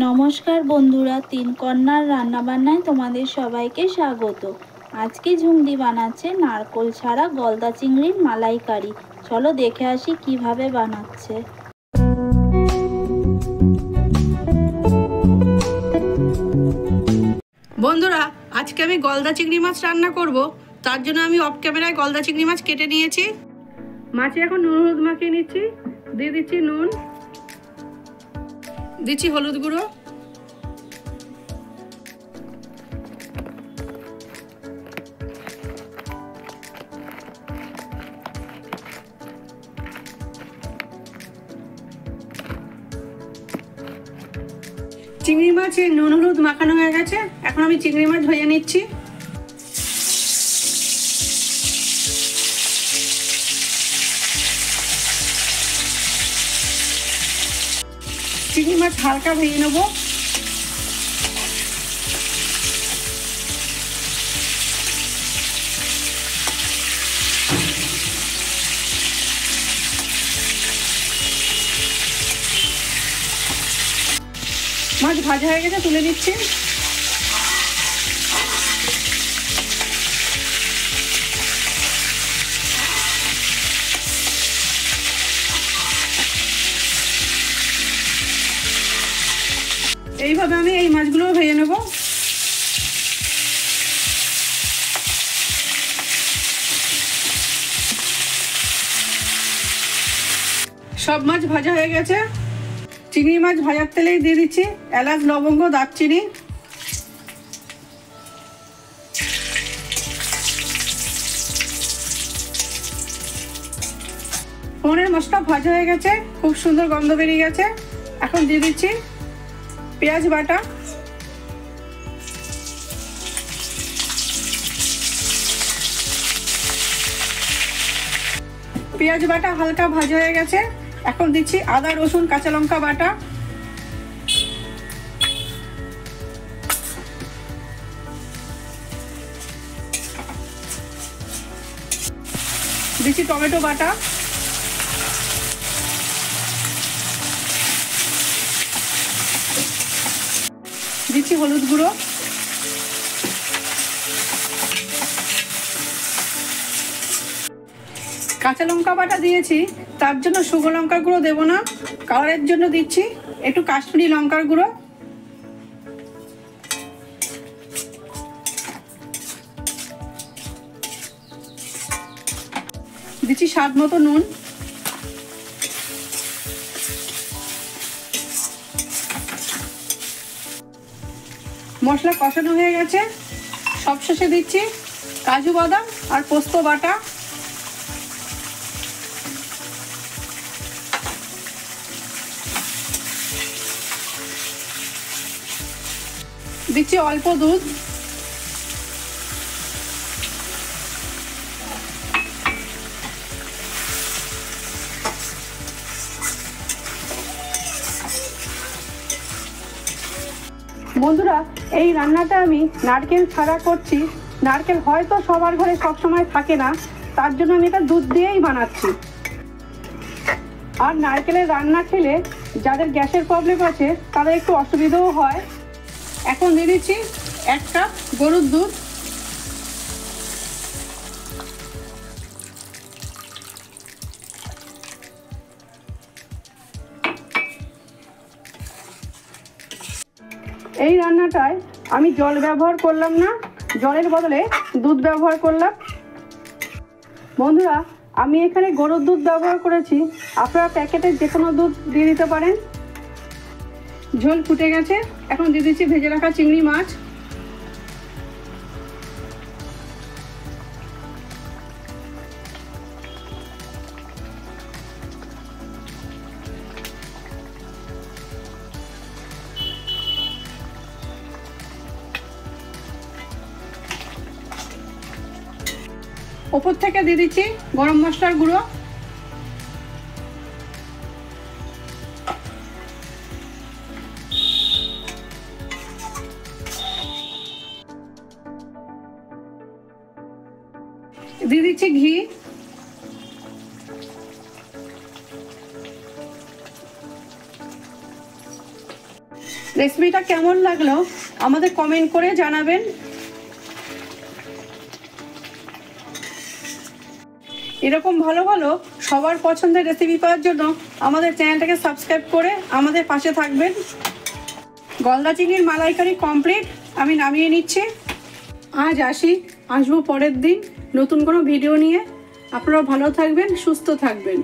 নমস্কার বন্ধুরা, তিন কন্যার রান্নাবান্নায় তোমাদের সবাইকে স্বাগত। আজকে ঝুমদি বানাচ্ছে নারকোল ছাড়া গলদা চিংড়ির মালাইকারি। চলো দেখে আসি কিভাবে বানাচ্ছে। বন্ধুরা, আজকে আমি গলদা চিংড়ি মাছ রান্না করব। তার জন্য আমি অফ ক্যামেরায় গলদা চিংড়ি মাছ কেটে নিয়েছি। মাছে এখন নুন হলুদ মাখিয়ে নিচ্ছি। দিয়ে দিচ্ছি নুন, দিচ্ছি হলুদ গুঁড়ো, চিংড়ি মাছে নুন হলুদ মাখানো হয়ে গেছে। এখন আমি চিংড়ি মাছ ধুয়ে নিচ্ছি। চিংড়ি মাছ হালকা ভেজে নেব। মাছ ভাজা হয়ে গেছে, তুলে নিচ্ছি। এইভাবে আমি এই মাছগুলো ভেজে নেব। সব মাছ ভাজা হয়ে গেছে। চিংড়ি মাছ ভাজার তেলেই দিয়ে দিচ্ছি এলাচ, লবঙ্গ, দারচিনি। ফোড়নের মশলা ভাজা হয়ে গেছে, খুব সুন্দর গন্ধ বেরিয়ে গেছে। এখন দিয়ে দিচ্ছি পেঁয়াজ বাটা, পেঁয়াজ বাটা হালকা ভাজা হয়ে গেছে। এখন দিচ্ছি আদা, রসুন, কাঁচা লঙ্কা বাটা, দিচ্ছি টমেটো বাটা, দিচ্ছি হলুদ গুঁড়ো, কাঁচা লঙ্কা বাটা দিয়েছি। তার জন্য শুকনো লঙ্কার গুঁড়ো দেবো না, কালারের জন্য দিচ্ছি একটু কাশ্মীরি লঙ্কার গুঁড়ো। দিচ্ছি স্বাদ মতো নুন। মশলা কষানো হয়ে গেছে। সবশেষে দিচ্ছি কাজু বাদাম আর পোস্ত বাটা। দিচ্ছি অল্প দুধ। বন্ধুরা, এই রান্নাটা আমি নারকেল ছাড়া করছি। নারকেল হয়তো সবার ঘরে সবসময় থাকে না, তার জন্য আমি এটা দুধ দিয়েই বানাচ্ছি। আর নারকেলের রান্না খেলে যাদের গ্যাসের প্রবলেম আছে তাদের একটু অসুবিধাও হয়। এখন দিয়ে দিচ্ছি 1 কাপ গরুর দুধ। এই রান্নাটায় আমি জল ব্যবহার করলাম না, জলের বদলে দুধ ব্যবহার করলাম। বন্ধুরা, আমি এখানে গরুর দুধ ব্যবহার করেছি, আপনারা প্যাকেটের যে কোনো দুধ দিয়ে দিতে পারেন। ঝোল ফুটে গেছে। এখন দিয়ে দিচ্ছি ভেজে রাখা চিংড়ি মাছ। ওপর থেকে দিয়ে দিচ্ছি গরম মশলার গুঁড়ো। দিয়ে দিচ্ছি ঘি। রেসিপিটা কেমন লাগলো আমাদের কমেন্ট করে জানাবেন। এরকম ভালো ভালো সবার পছন্দের রেসিপি পাওয়ার জন্য আমাদের চ্যানেলটাকে সাবস্ক্রাইব করে আমাদের পাশে থাকবেন। গলদা চিংড়ির মালাইকারি কমপ্লিট, আমি নামিয়ে নিচ্ছি। আজ আসবো পরের দিন নতুন কোনো ভিডিও নিয়ে। আপনারা ভালো থাকবেন, সুস্থ থাকবেন।